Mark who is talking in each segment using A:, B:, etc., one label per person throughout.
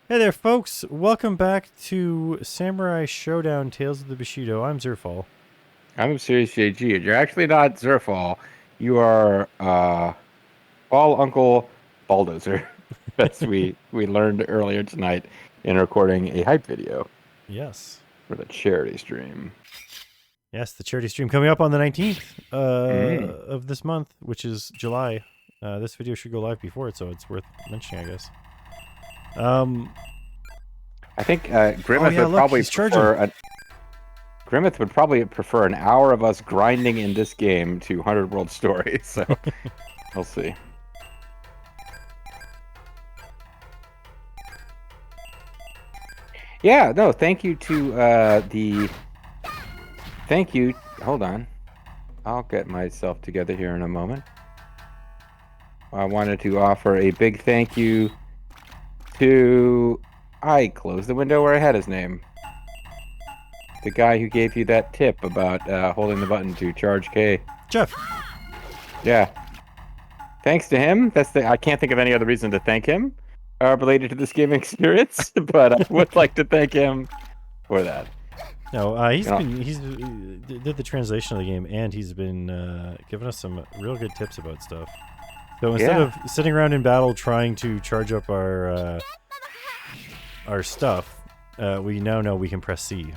A: Hey there, folks. Welcome back to Samurai Shodown Tales of the Bushidō. I'm Zerfall.
B: I'm MysteriousJG, and you're actually not Zerfall. You are Ball Uncle Bulldozer, as we learned earlier tonight in recording a hype video
A: Yes.
B: for the charity stream.
A: Yes, the charity stream coming up on the 19th
B: Mm.
A: of this month, which is July. This video should go live before it, so it's worth mentioning, I guess.
B: I think
A: Oh yeah, look, he's charging.
B: Grimmeth would probably prefer an hour of us grinding in this game to 100 World Story, so we'll see. Yeah, no, thank you to Thank you. Hold on. I'll get myself together here in a moment. I wanted to offer a big thank you to... I closed the window where I had his name. The guy who gave you that tip about holding the button to charge K.
A: Jeff.
B: Yeah. Thanks to him. I can't think of any other reason to thank him related to this gaming experience, but I would like to thank him for that.
A: No, he's did the translation of the game, and he's been giving us some real good tips about stuff. So instead of sitting around in battle trying to charge up our stuff, we now know we can press C.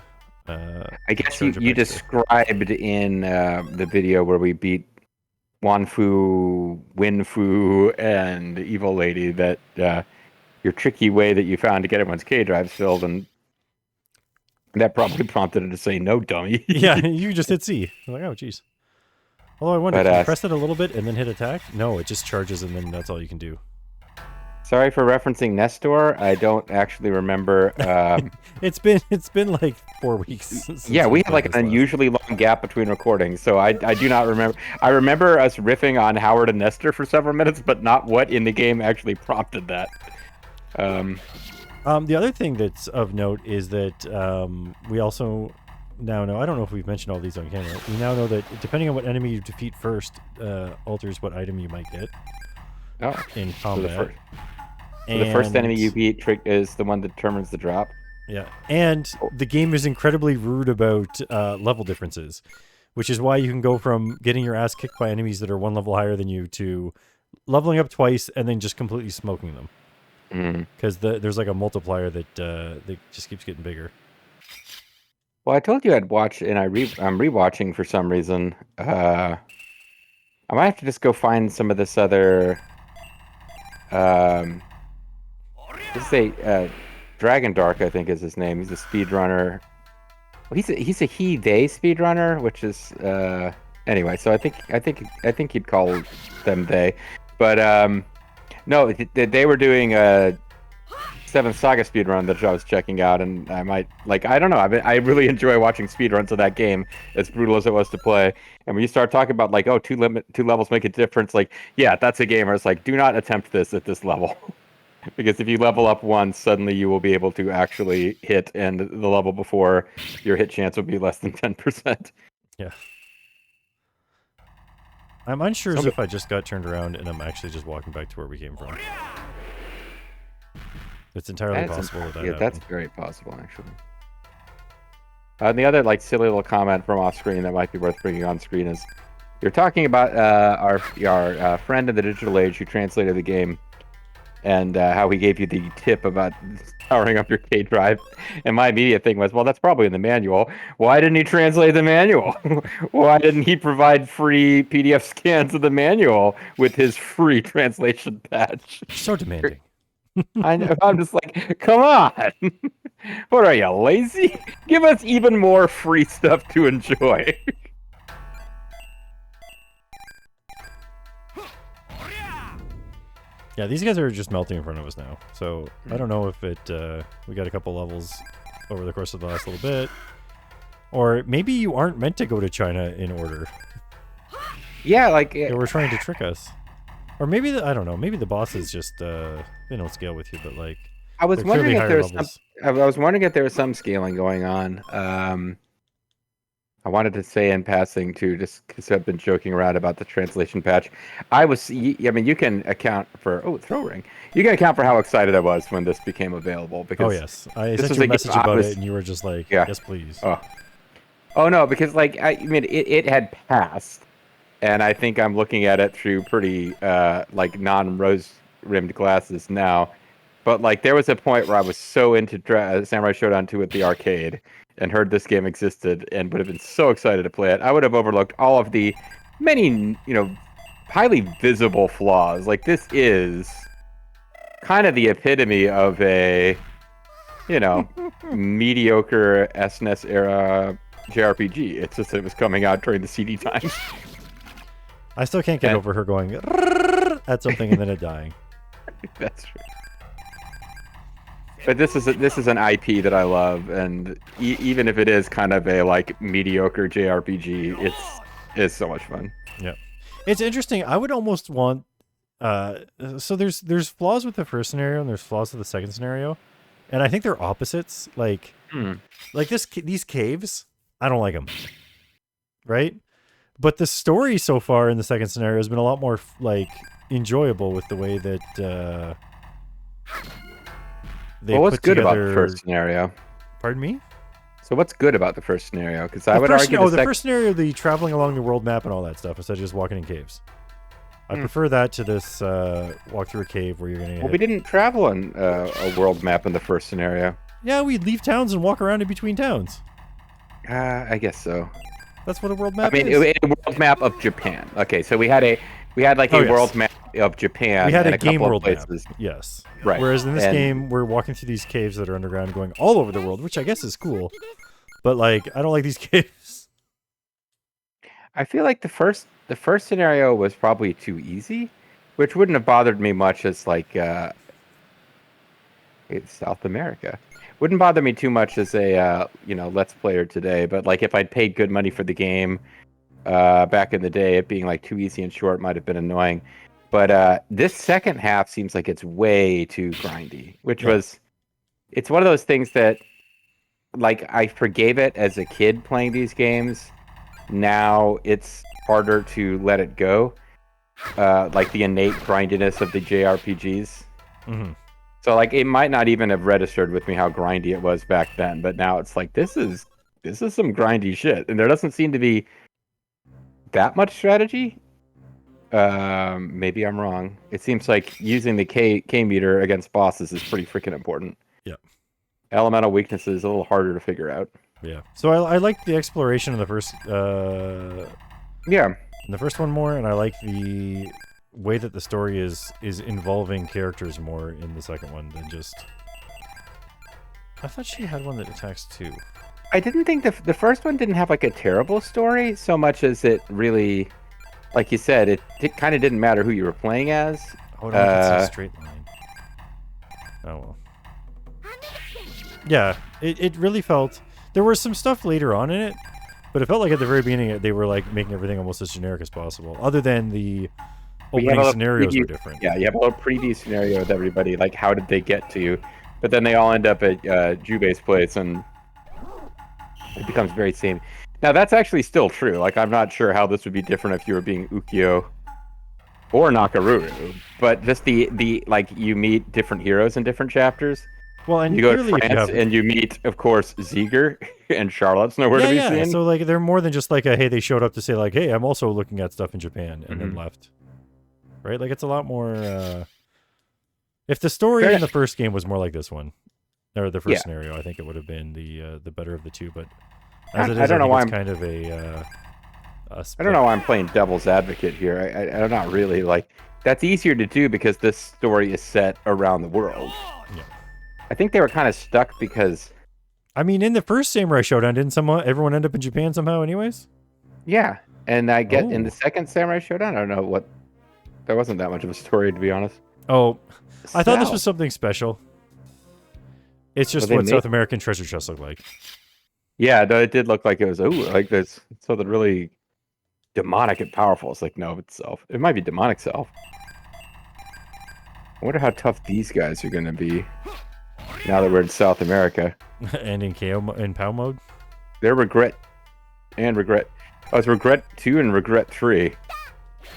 B: I guess you described in the video where we beat Wanfu, Winfu, and Evil Lady that your tricky way that you found to get everyone's K drives filled, and that probably prompted it to say no, dummy.
A: Yeah, you just hit C. I'm like, oh, jeez. Although I wonder, can you press it a little bit and then hit attack? No, it just charges and then that's all you can do.
B: Sorry for referencing Nestor. I don't actually remember.
A: It's been like 4 weeks.
B: Yeah, we had like an unusually long gap between recordings, so I do not remember. I remember us riffing on Howard and Nestor for several minutes, but not what in the game actually prompted that.
A: The other thing that's of note is that we also now know, I don't know if we've mentioned all these on camera, we now know that depending on what enemy you defeat first alters what item you might get in combat.
B: So the first enemy you beat is the one that determines the drop?
A: Yeah, and the game is incredibly rude about level differences, which is why you can go from getting your ass kicked by enemies that are one level higher than you to leveling up twice and then just completely smoking them. Because there's like a multiplier that just keeps getting bigger.
B: Well, I told you I'd watch, and I'm rewatching for some reason. I might have to just go find some of this other. This is a Dragon Dark, I think is his name. He's a speedrunner. Well, he's a they speedrunner, which is anyway. So I think he'd call them they, but no, they were doing a 7th Saga speedrun that I was checking out, and I might, like, I don't know, I really enjoy watching speedruns of that game, as brutal as it was to play. And when you start talking about, like, oh, two levels make a difference, like, yeah, that's a game where it's like, do not attempt this at this level. Because if you level up once, suddenly you will be able to actually hit, and the level before, your hit chance would be less than 10%.
A: Yeah. I'm unsure if I just got turned around and I'm actually just walking back to where we came from. It's entirely possible that
B: happened. That's very possible, actually. And the other, like, silly little comment from off screen that might be worth bringing on screen is, you're talking about our friend in the digital age who translated the game, and how he gave you the tip about powering up your K drive. And my immediate thing was, well, that's probably in the manual. Why didn't he translate the manual? Why didn't he provide free PDF scans of the manual with his free translation patch?
A: So demanding.
B: I know. I'm just like, come on. What are you, lazy? Give us even more free stuff to enjoy.
A: Yeah, these guys are just melting in front of us now. So I don't know if we got a couple levels over the course of the last little bit. Or maybe you aren't meant to go to China in order.
B: Yeah, like...
A: They were trying to trick us. Or maybe, I don't know, maybe the bosses just, they don't scale with you, but like...
B: I was wondering if there was some scaling going on. I wanted to say in passing too, just because I've been joking around about the translation patch. I mean, you can account for throw ring. You can account for how excited I was when this became available because
A: Oh yes, I
B: this
A: sent
B: was
A: you a
B: a game
A: message
B: I
A: about
B: was,
A: it, and you were just like,
B: yeah.
A: "Yes, please."
B: Oh no, because like I mean, it had passed, and I think I'm looking at it through pretty like non-rose rimmed glasses now. But like there was a point where I was so into Samurai Shodown 2 at the arcade and heard this game existed and would have been so excited to play it. I would have overlooked all of the many, highly visible flaws. Like this is kind of the epitome of a, mediocre SNES era JRPG. It's just that it was coming out during the CD times.
A: I still can't get over her going at something and then it dying.
B: That's true. But this is an IP that I love, and even if it is kind of a like mediocre JRPG, it's so much fun.
A: Yeah, it's interesting. I would almost want. So there's flaws with the first scenario and there's flaws with the second scenario, and I think they're opposites. Like these caves, I don't like them. Right, but the story so far in the second scenario has been a lot more like enjoyable with the way that.
B: What's good about the first scenario?
A: Pardon me?
B: So what's good about the first scenario? Because I would argue
A: the first scenario, the traveling along the world map and all that stuff, instead of just walking in caves. I prefer that to this walk through a cave where you're going to
B: we didn't travel on a world map in the first scenario.
A: Yeah, we'd leave towns and walk around in between towns.
B: I guess so.
A: That's what a world map
B: is. I mean, a world map of Japan. Okay, so we had like a world map of Japan.
A: We had
B: and
A: a game
B: couple
A: world
B: of places.
A: map. Yes.
B: Right.
A: Whereas in this game, we're walking through these caves that are underground, going all over the world, which I guess is cool. But like, I don't like these caves.
B: I feel like the first scenario was probably too easy, which wouldn't have bothered me much as like it's South America. Wouldn't bother me too much as a Let's Player today. But like if I'd paid good money for the game back in the day, it being like too easy and short might have been annoying. But this second half seems like it's way too grindy, which it's one of those things that like I forgave it as a kid playing these games. Now it's harder to let it go. Like the innate grindiness of the JRPGs.
A: Mm-hmm.
B: So like it might not even have registered with me how grindy it was back then, but now it's like this is some grindy shit. And there doesn't seem to be that much strategy. Maybe I'm wrong. It seems like using the K meter against bosses is pretty freaking important.
A: Yeah.
B: Elemental weaknesses is a little harder to figure out.
A: Yeah. So I like the exploration in the first in the first one more, and I like the way that the story is involving characters more in the second one than just. I thought she had one that attacks too.
B: I didn't think the first one didn't have like a terrible story so much as it really. Like you said, it kind of didn't matter who you were playing as.
A: Oh, no, it's a straight line. Oh, well. Yeah, it really felt... There was some stuff later on in it, but it felt like at the very beginning they were like making everything almost as generic as possible, other than the opening scenarios were different.
B: Yeah, you have a little preview scenario with everybody, like how did they get to you? But then they all end up at Jubei's place, and it becomes very same. Now, that's actually still true. Like, I'm not sure how this would be different if you were being Ukyo or Nakaruru. But just the like, you meet different heroes in different chapters.
A: Well, and
B: you go to France, and you meet, of course, Ziegler, and Charlotte's nowhere to be seen.
A: So, like, they're more than just like hey, they showed up to say, like, hey, I'm also looking at stuff in Japan, and then left. Right? Like, it's a lot more... If the story in the first game was more like this one, or the first scenario, I think it would have been the better of the two, but... As it is, I don't know why it's kind of a
B: I don't know why I'm playing devil's advocate here. I'm not really like that's easier to do because this story is set around the world.
A: Yeah.
B: I think they were kind of stuck because
A: I mean, in the first Samurai Shodown, didn't everyone end up in Japan somehow anyways?
B: Yeah. And I get in the second Samurai Shodown, I don't know what there wasn't that much of a story to be honest.
A: Oh, I thought this was something special. It's just what South American treasure chests look like.
B: Yeah, no, it did look like it was like there's something really demonic and powerful. It's like no, it's self. It might be demonic self. I wonder how tough these guys are gonna be now that we're in South America.
A: And in KO in POW mode?
B: Their regret and Regret. Oh, it's Regret 2 and Regret 3.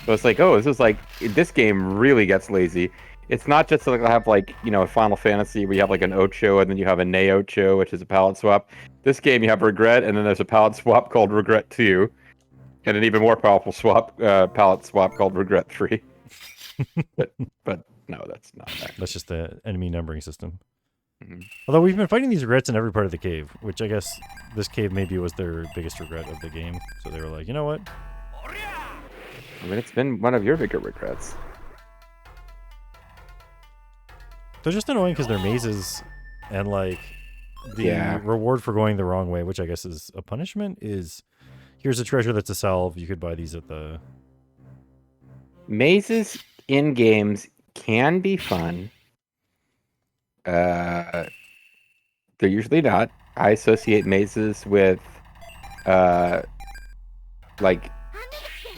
B: So it's like, oh, this game really gets lazy. It's not just like I have like, a Final Fantasy where you have like an Ocho and then you have a Neo Ocho, which is a palette swap. This game you have Regret and then there's a palette swap called Regret 2 and an even more powerful palette swap called Regret 3. but no, that's not that.
A: That's just the enemy numbering system. Mm-hmm. Although we've been fighting these regrets in every part of the cave, which I guess this cave maybe was their biggest regret of the game. So they were like, you know what?
B: I mean, it's been one of your bigger regrets.
A: They're just annoying because they're mazes, and like the reward for going the wrong way, which I guess is a punishment, is here's a treasure that's a salve. You could buy these at the
B: mazes in games can be fun. They're usually not. I associate mazes with like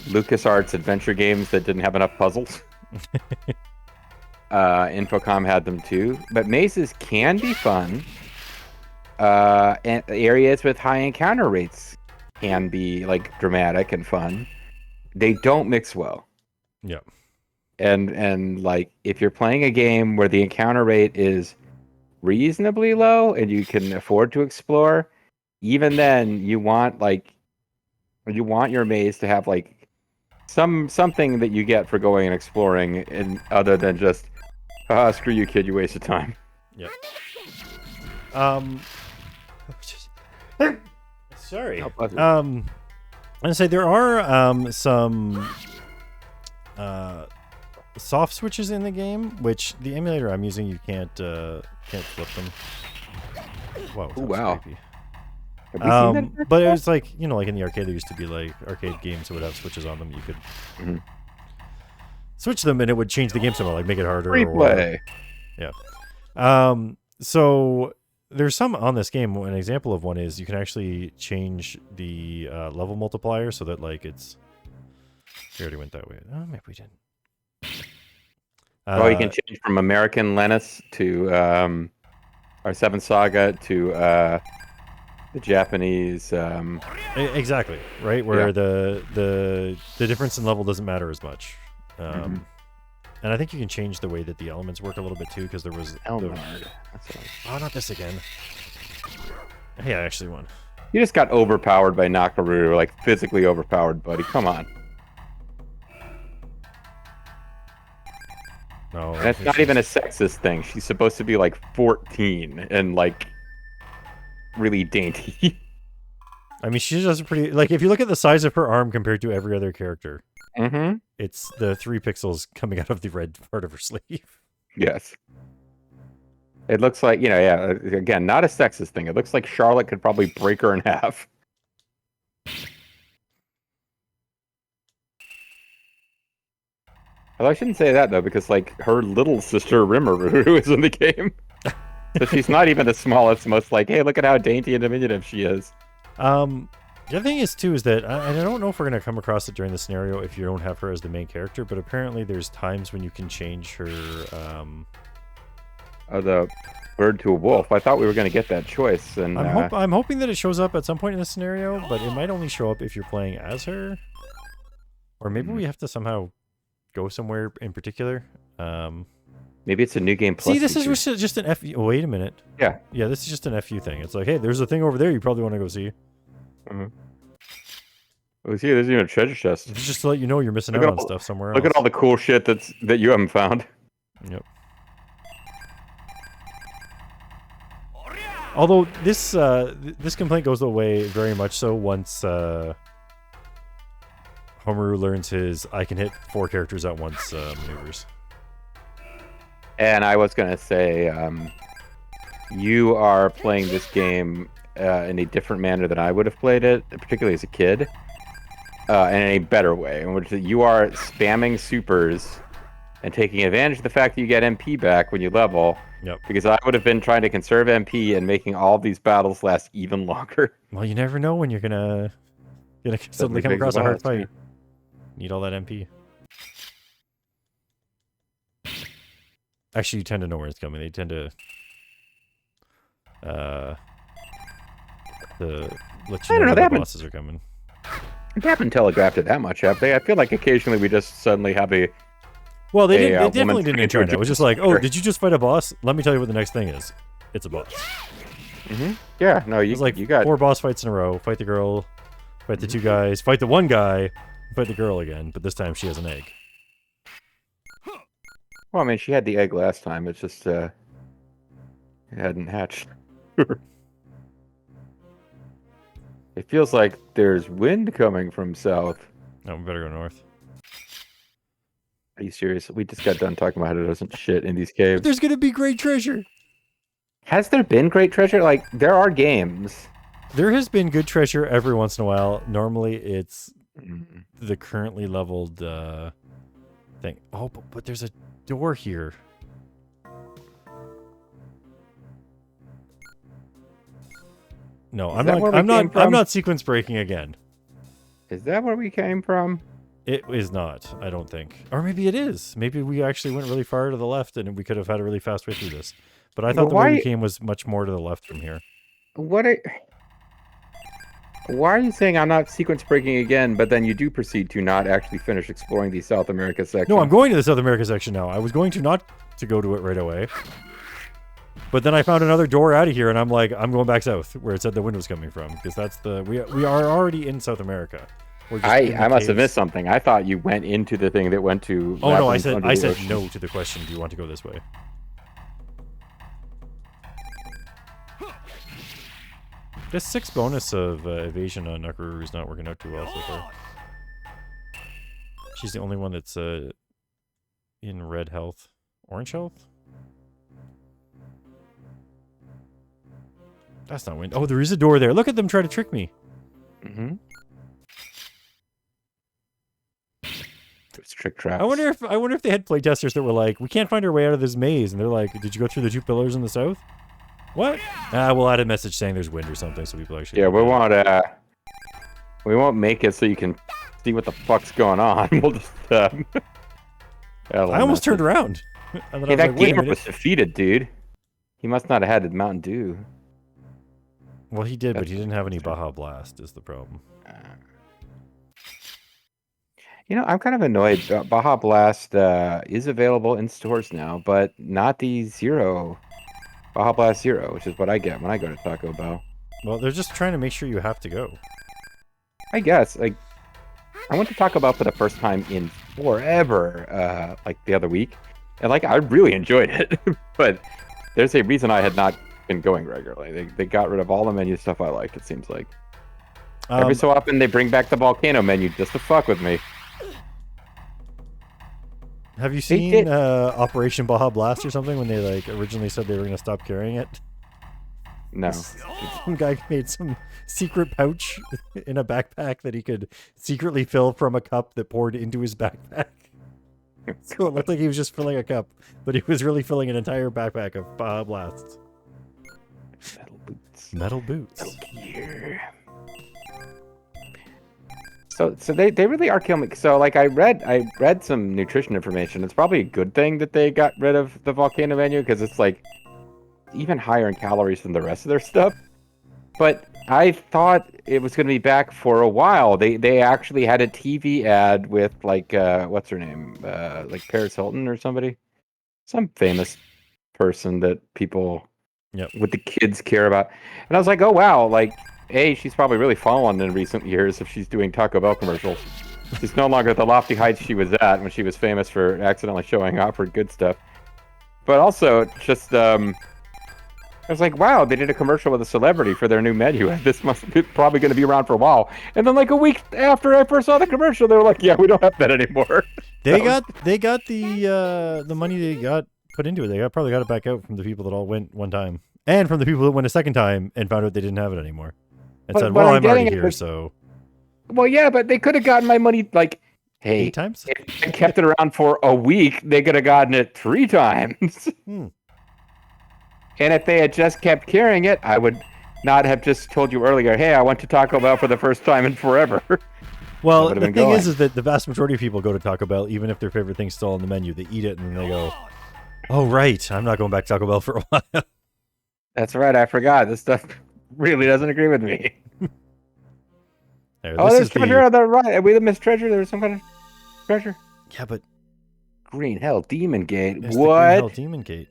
B: LucasArts adventure games that didn't have enough puzzles. Infocom had them too, but mazes can be fun. And areas with high encounter rates can be like dramatic and fun. They don't mix well.
A: Yeah.
B: And like if you're playing a game where the encounter rate is reasonably low and you can afford to explore, even then you want your maze to have like something that you get for going and exploring, and other than just screw you kid, you wasted time.
A: Yeah. Sorry. I'm gonna say there are some soft switches in the game, which the emulator I'm using you can't flip them. Whoa.
B: Ooh, wow.
A: Creepy. But it was like, like in the arcade, there used to be like arcade games that would have switches on them. You could switch them and it would change the game somehow, like make it harder.
B: Replay.
A: Yeah. So there's some on this game. An example of one is you can actually change the level multiplier so that like it's. We already went that way. Oh, maybe we didn't.
B: You can change from American Lennis to our Seven Saga to the Japanese.
A: Exactly, right, where the difference in level doesn't matter as much. And I think you can change the way that the elements work a little bit too, because there was
B: Oh,
A: not this again. Hey, I actually won.
B: You just got overpowered by Nakaru, like physically overpowered, buddy. Come on.
A: No,
B: and it's not even a sexist thing. She's supposed to be like 14 and like really dainty.
A: I mean, she does a pretty, like, if you look at the size of her arm compared to every other character, it's the 3 pixels coming out of the red part of her sleeve.
B: Yes. It looks like, again, not a sexist thing. It looks like Charlotte could probably break her in half. Although I shouldn't say that, though, because, like, her little sister, Rimuru, is in the game. So she's not even as small. It's most like, hey, look at how dainty and diminutive she is.
A: The other thing is, too, is that I don't know if we're going to come across it during the scenario if you don't have her as the main character, but apparently there's times when you can change her...
B: the bird to a wolf. I thought we were going to get that choice. And
A: I'm hoping that it shows up at some point in the scenario, but it might only show up if you're playing as her. Or maybe we have to somehow go somewhere in particular.
B: Maybe it's a new game plus.
A: See, this is just an FU. Oh, wait a minute.
B: Yeah,
A: this is just an FU thing. It's like, hey, there's a thing over there you probably want to go see.
B: Oh, see, there's even a treasure chest.
A: It's just to let you know you're missing out on stuff somewhere else.
B: Look at all the cool shit that you haven't found.
A: Yep. Although this complaint goes away very much so once Homaru learns his I can hit 4 characters at once maneuvers.
B: And I was gonna say, you are playing this game in a different manner than I would have played it, particularly as a kid, and in a better way, in which you are spamming supers and taking advantage of the fact that you get MP back when you level.
A: Yep.
B: Because I would have been trying to conserve MP and making all these battles last even longer.
A: Well, you never know when you're gonna suddenly come across a hard fight. Need all that MP. Actually, you tend to know where it's coming. They tend to let you know where the bosses are coming.
B: They haven't telegraphed it that much, have they? I feel like occasionally we just suddenly have a.
A: Well, they
B: They
A: definitely didn't intro it. It was just like, oh, did you just fight a boss? Let me tell you what the next thing is. It's a boss.
B: Yeah, no,
A: It was like
B: you got
A: 4 boss fights in a row. Fight the girl, fight the 2 guys, fight the 1 guy, fight the girl again. But this time she has an egg.
B: Well, I mean, she had the egg last time. It's just it hadn't hatched. It feels like there's wind coming from south.
A: No, we better go north.
B: Are you serious? We just got done talking about how there doesn't shit in these caves.
A: There's gonna be great treasure.
B: Has there been great treasure? Like, there are games.
A: There has been good treasure every once in a while. Normally, it's the currently leveled thing. Oh, but there's a door here. No, I'm not sequence breaking again.
B: Is that where we came from?
A: It is not, I don't think. Or maybe it is. Maybe we actually went really far to the left and we could have had a really fast way through this. But I thought the way we came was much more to the left from here.
B: Why are you saying I'm not sequence breaking again, but then you do proceed to not actually finish exploring the South America section?
A: No, I'm going to the South America section now. I was going to not to go to it right away. But then I found another door out of here, and I'm like, I'm going back south, where it said the wind was coming from, because that's the we are already in South America.
B: I must have missed something. I thought you went into the thing that went to.
A: Oh no, I said no to the question. Do you want to go this way? This 6 bonus of evasion on Nakaruru is not working out too well so far. She's the only one that's in red health, orange health. That's not wind. Oh, there is a door there. Look at them try to trick me.
B: It's trick traps.
A: I wonder if they had playtesters that were like, we can't find our way out of this maze, and they're like, did you go through the 2 pillars in the south? What? We'll add a message saying there's wind or something, so people actually.
B: Yeah, we won't make it so you can see what the fuck's going on. We'll just. I
A: almost turned around.
B: And hey, that gamer was defeated, dude. He must not have had the Mountain Dew.
A: Well, he did, but he didn't have any Baja Blast. Is the problem.
B: You know, I'm kind of annoyed. Baja Blast is available in stores now, but not the Baja Blast Zero, which is what I get when I go to Taco Bell.
A: Well, they're just trying to make sure you have to go.
B: I guess. Like, I went to Taco Bell for the first time in forever, like the other week, and like I really enjoyed it. But there's a reason I had not been going regularly. They got rid of all the menu stuff I liked. It seems like every so often they bring back the volcano menu just to fuck with me.
A: Have you seen Operation Baja Blast or something when they like originally said they were going to stop carrying it?
B: No.
A: Some guy made some secret pouch in a backpack that he could secretly fill from a cup that poured into his backpack. So it looked like he was just filling a cup, but he was really filling an entire backpack of Baja Blasts.
B: Metal boots.
A: Metal boots.
B: Metal gear. So they really are killing me. So like I read some nutrition information. It's probably a good thing that they got rid of the volcano menu because it's like even higher in calories than the rest of their stuff. But I thought it was going to be back for a while. They actually had a TV ad with like what's her name? Like Paris Hilton or somebody, some famous person that people with the kids care about. And I was like, oh wow, like. She's probably really fallen in recent years if she's doing Taco Bell commercials. She's no longer at the lofty heights she was at when she was famous for accidentally showing off her good stuff. But also, just, I was like, wow, they did a commercial with a celebrity for their new menu. This must be probably going to be around for a while. And then like a week after I first saw the commercial, they were like, yeah, we don't have that anymore.
A: They got the money they got put into it. They probably got it back out from the people that all went one time. And from the people that went a second time and found out they didn't have it anymore. And said, well, I'm already here, so...
B: Well, yeah, but they could have gotten my money, like, hey,
A: 8 times?
B: If I kept it around for a week, they could have gotten it 3 times. And if they had just kept carrying it, I would not have just told you earlier, hey, I went to Taco Bell for the first time in forever.
A: Well, the thing is that the vast majority of people go to Taco Bell, even if their favorite thing's still on the menu. They eat it, and then they go, oh, right, I'm not going back to Taco Bell for a while.
B: That's right, I forgot. This stuff really doesn't agree with me.
A: There,
B: Oh,
A: this
B: there's
A: is
B: treasure
A: the...
B: on the right. We missed treasure. There was some kind of treasure.
A: Yeah, but
B: Greenhell Demon Gate.
A: it's the Greenhell
B: What?
A: Demon Gate.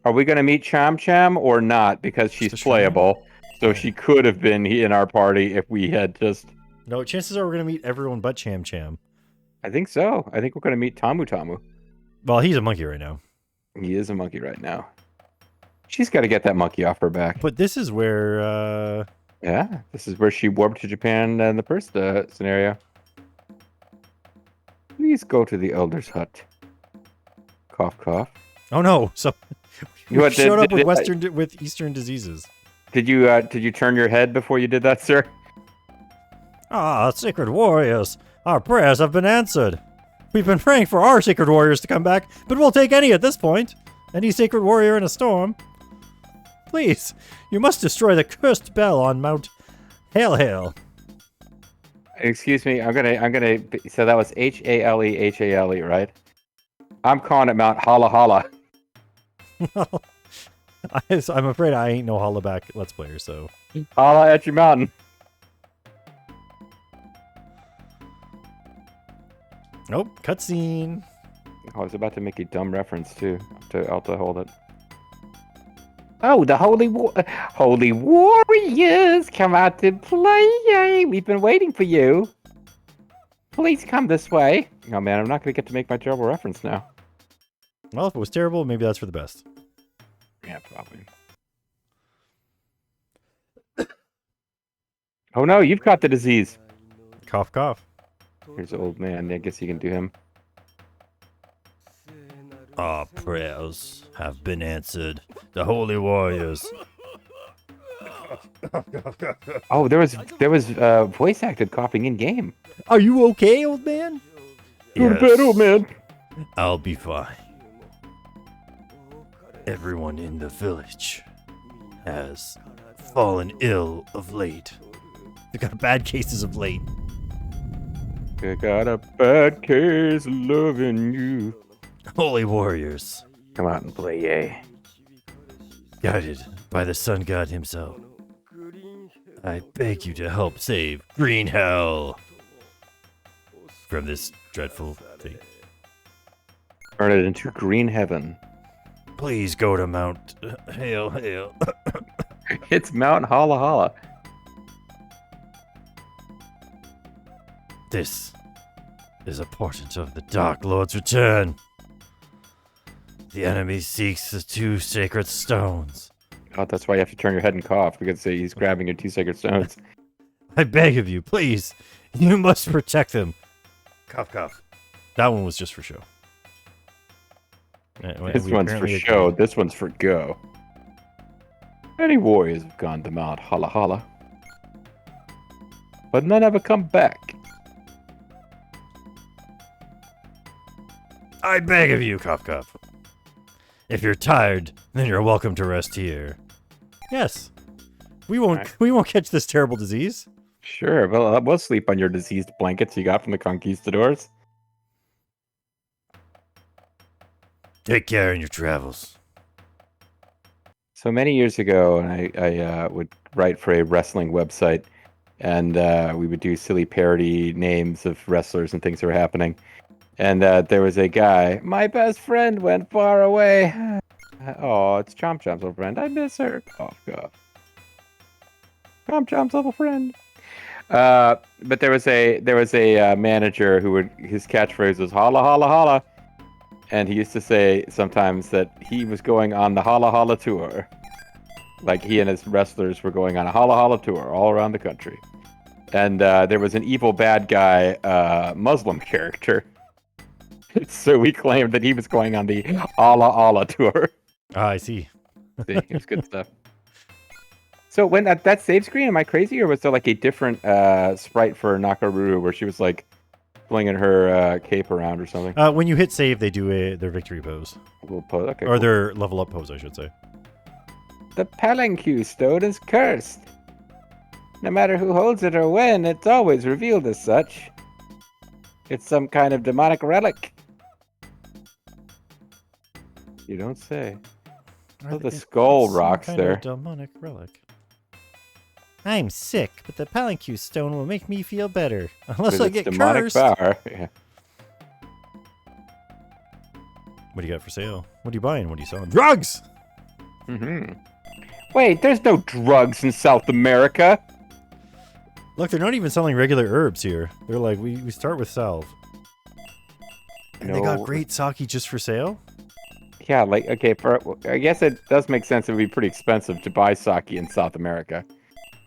B: Are we gonna meet Cham Cham or not? Because
A: It's
B: she's
A: the shrine?
B: playable, so
A: Oh.
B: she could have been in our party if we had just.
A: No, chances are we're gonna meet everyone but Cham Cham.
B: I think so. I think we're gonna meet Tamu Tamu.
A: Well, he's a monkey right now.
B: He is a monkey right now. She's got to get that monkey off her back.
A: But this is where...
B: Yeah, this is where she warped to Japan in the first scenario. Please go to the Elder's Hut. Cough, cough.
A: Oh no! So we
B: What,
A: showed up with
B: did-
A: with Eastern diseases.
B: Did you turn your head before you did that, sir?
A: Ah, sacred warriors! Our prayers have been answered. We've been praying for our sacred warriors to come back, but we'll take any at this point. Any sacred warrior in a storm. Please, you must destroy the cursed bell on Mount Hail.
B: Excuse me, I'm gonna. So that was Hale, right? I'm calling it Mount Hala Hala.
A: I'm afraid I ain't no hollaback Let's Player, so...
B: Hala at your mountain.
A: Nope, cutscene.
B: I was about to make a dumb reference too. I'll have to hold it. Oh, the holy warriors come out to play! We've been waiting for you. Please come this way. Oh man, I'm not gonna get to make my terrible reference now.
A: Well, if it was terrible, maybe that's for the best.
B: Yeah, probably. Oh no, you've caught the disease.
A: Cough, cough.
B: Here's the old man. I guess you can do him.
A: Our prayers have been answered. The holy warriors.
B: Oh, there was voice acted coughing in game.
A: Are you okay, old man?
B: Go to bed, old man.
A: I'll be fine. Everyone in the village has fallen ill of late. They got bad cases of late.
B: I got a bad case of loving you.
A: Holy warriors,
B: Come out and play, yay.
A: guided by the sun god himself, I beg you to help save Greenhell from this dreadful thing.
B: Turn it into green heaven.
A: Please go to Mount Hail.
B: It's Mount Hala Hala.
A: This is a portent of the Dark Lord's return. The enemy seeks the two sacred stones.
B: Oh, that's why you have to turn your head and cough, because he's grabbing your two sacred stones.
A: I beg of you, please. You must protect them. Cough, cough. That one was just for show.
B: This one's for show, this one's for go. Many warriors have gone to Mount Hala Hala, but none ever come back.
A: I beg of you, cough, cough. If you're tired, then you're welcome to rest here. Yes. We won't catch this terrible disease.
B: Sure, well, we'll sleep on your diseased blankets you got from the conquistadors.
A: Take care in your travels.
B: So many years ago, I would write for a wrestling website, and we would do silly parody names of wrestlers and things that were happening. And there was a guy, my best friend went far away. Oh, it's Chomp Chomp's little friend. I miss her. Cough, cough. Chomp Chomp's little friend. But there was a manager who his catchphrase was holla holla holla, and he used to say sometimes that he was going on the holla holla tour, like he and his wrestlers were going on a holla holla tour all around the country. And there was an evil bad guy Muslim character. So we claimed that he was going on the Allah Allah tour.
A: Ah, I see.
B: See, it was good stuff. So when that save screen, am I crazy, or was there like a different sprite for Nakaruru where she was like flinging her cape around or something?
A: When you hit save, they do their victory pose.
B: Okay,
A: or
B: cool.
A: their level up pose, I should say.
B: The Palanque stone is cursed. No matter who holds it or when, it's always revealed as such. It's some kind of demonic relic. You don't say. Oh, the skull rocks
A: kind
B: there.
A: Of demonic relic. I'm sick, but the Palanque stone will make me feel better. Unless I get
B: demonic
A: cursed.
B: power. Yeah.
A: What do you got for sale? What are you buying? What are you selling? Drugs!
B: Wait, there's no drugs in South America.
A: Look, they're not even selling regular herbs here. They're like, we start with salve. And they got great sake just for sale?
B: Yeah, like, okay, I guess it does make sense. It would be pretty expensive to buy sake in South America.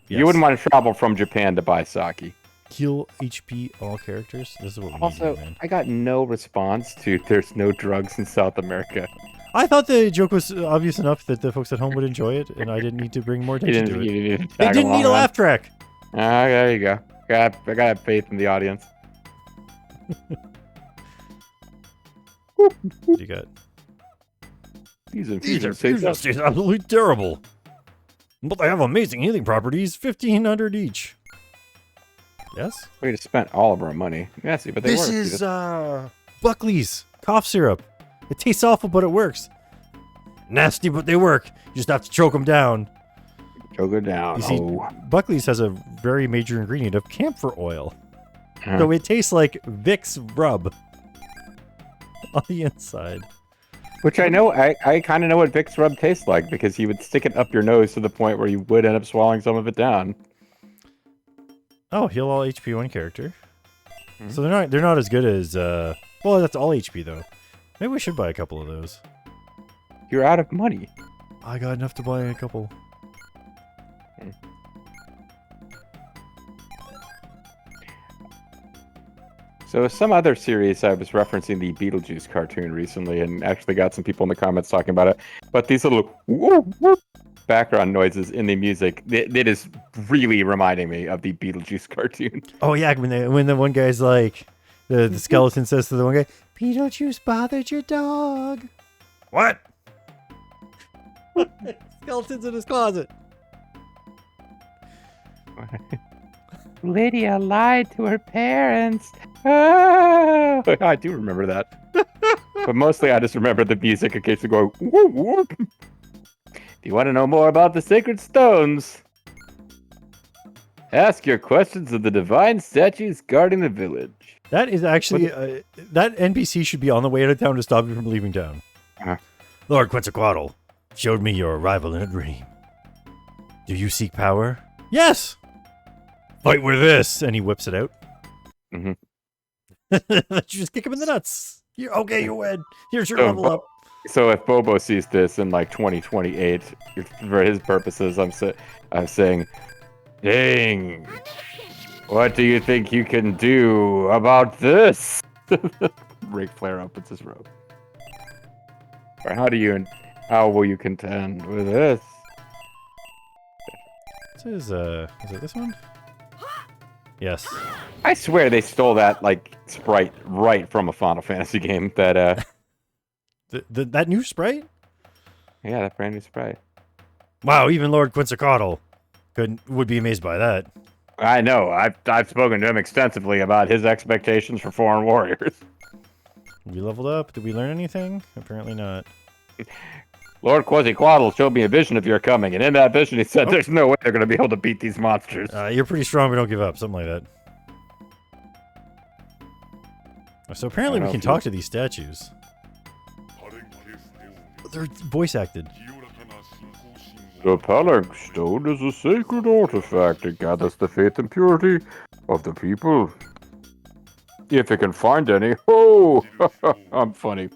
A: Yes.
B: You wouldn't want to travel from Japan to buy sake.
A: Heal HP all characters? This is what we
B: Also,
A: need here, man.
B: I got no response to there's no drugs in South America.
A: I thought the joke was obvious enough that the folks at home would enjoy it, and I didn't need to bring more attention to it. They didn't need a laugh track!
B: Ah, there you go. I gotta have faith in the audience.
A: What do you got?
B: These
A: are absolutely terrible. But they have amazing healing properties, 1,500 each. Yes?
B: We just spent all of our money. Yeah, see, but they work.
A: This is Buckley's cough syrup. It tastes awful, but it works. Nasty, but they work. You just have to choke them down.
B: Choke it down.
A: You see, Buckley's has a very major ingredient of camphor oil.
B: Huh.
A: So it tastes like Vicks rub on the inside.
B: Which I know, I kind of know what Vicks rub tastes like because you would stick it up your nose to the point where you would end up swallowing some of it down.
A: Oh, heal all HP one character. So they're not as good as well, that's all HP though. Maybe we should buy a couple of those.
B: You're out of money.
A: I got enough to buy a couple.
B: So some other series, I was referencing the Beetlejuice cartoon recently and actually got some people in the comments talking about it. But these little whoop, whoop background noises in the music, it is really reminding me of the Beetlejuice cartoon.
A: Oh yeah, when the one guy's like, the skeleton says to the one guy, Beetlejuice bothered your dog. What? Skeleton's in his closet.
B: Lydia lied to her parents. Ah! I do remember that. But mostly I just remember the music occasionally going, whoop, whoop. If you want to know more about the sacred stones, ask your questions of the divine statues guarding the village.
A: That is actually, that NPC should be on the way out of town to stop you from leaving town. Lord Quetzalcoatl showed me your arrival in a dream. Do you seek power? Yes! Fight with this! And he whips it out.
B: Mm-hmm.
A: You just kick him in the nuts. Okay, you win. Here's your level up.
B: So if Bobo sees this in like 2028, for his purposes, I'm saying, dang, what do you think you can do about this? Ric Flair opens his robe. Or how will you contend with this?
A: Is it this one? Yes.
B: I swear they stole that like sprite right from a Final Fantasy game. That
A: that new sprite?
B: Yeah, that brand new sprite.
A: Wow, even Lord Quetzalcoatl would be amazed by that.
B: I know. I've spoken to him extensively about his expectations for foreign warriors.
A: We leveled up. Did we learn anything? Apparently not.
B: Lord Quetzalcoatl showed me a vision of your coming, and in that vision he said there's no way they're going to be able to beat these monsters.
A: You're pretty strong, but don't give up. Something like that. So apparently we can talk to these statues. They're voice acted.
B: The Palanque Stone is a sacred artifact that gathers the faith and purity of the people. If it can find any. Oh, I'm funny.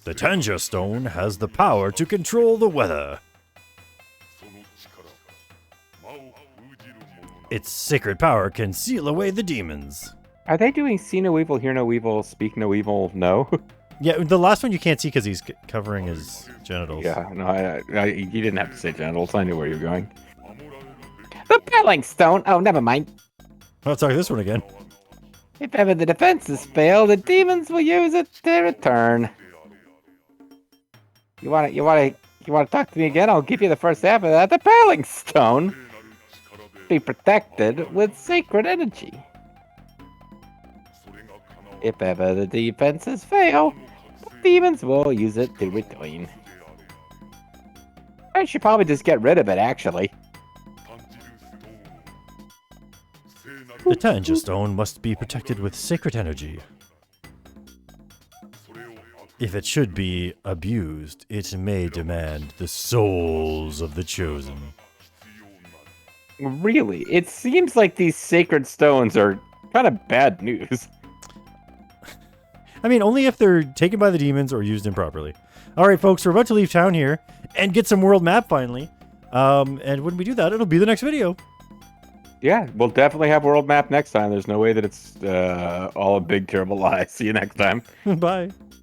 A: The Tanja Stone has the power to control the weather. Its sacred power can seal away the demons.
B: Are they doing see no evil, hear no evil, speak no evil, no?
A: Yeah, the last one you can't see because he's covering his genitals.
B: Yeah, no, you didn't have to say genitals. I knew where you were going. The Palanque Stone? Oh, never mind.
A: I'll talk this one again.
B: If ever the defenses fail, the demons will use it to return. You want to talk to me again? I'll give you the first half of that. The Palanque Stone be protected with sacred energy. If ever the defenses fail, the demons will use it to return. I should probably just get rid of it, actually.
A: The Tanja Stone must be protected with sacred energy. If it should be abused, it may demand the souls of the chosen.
B: Really? It seems like these sacred stones are kind of bad news.
A: I mean, only if they're taken by the demons or used improperly. All right, folks, we're about to leave town here and get some world map finally. And when we do that, it'll be the next video.
B: Yeah, we'll definitely have world map next time. There's no way that it's all a big, terrible lie. See you next time.
A: Bye.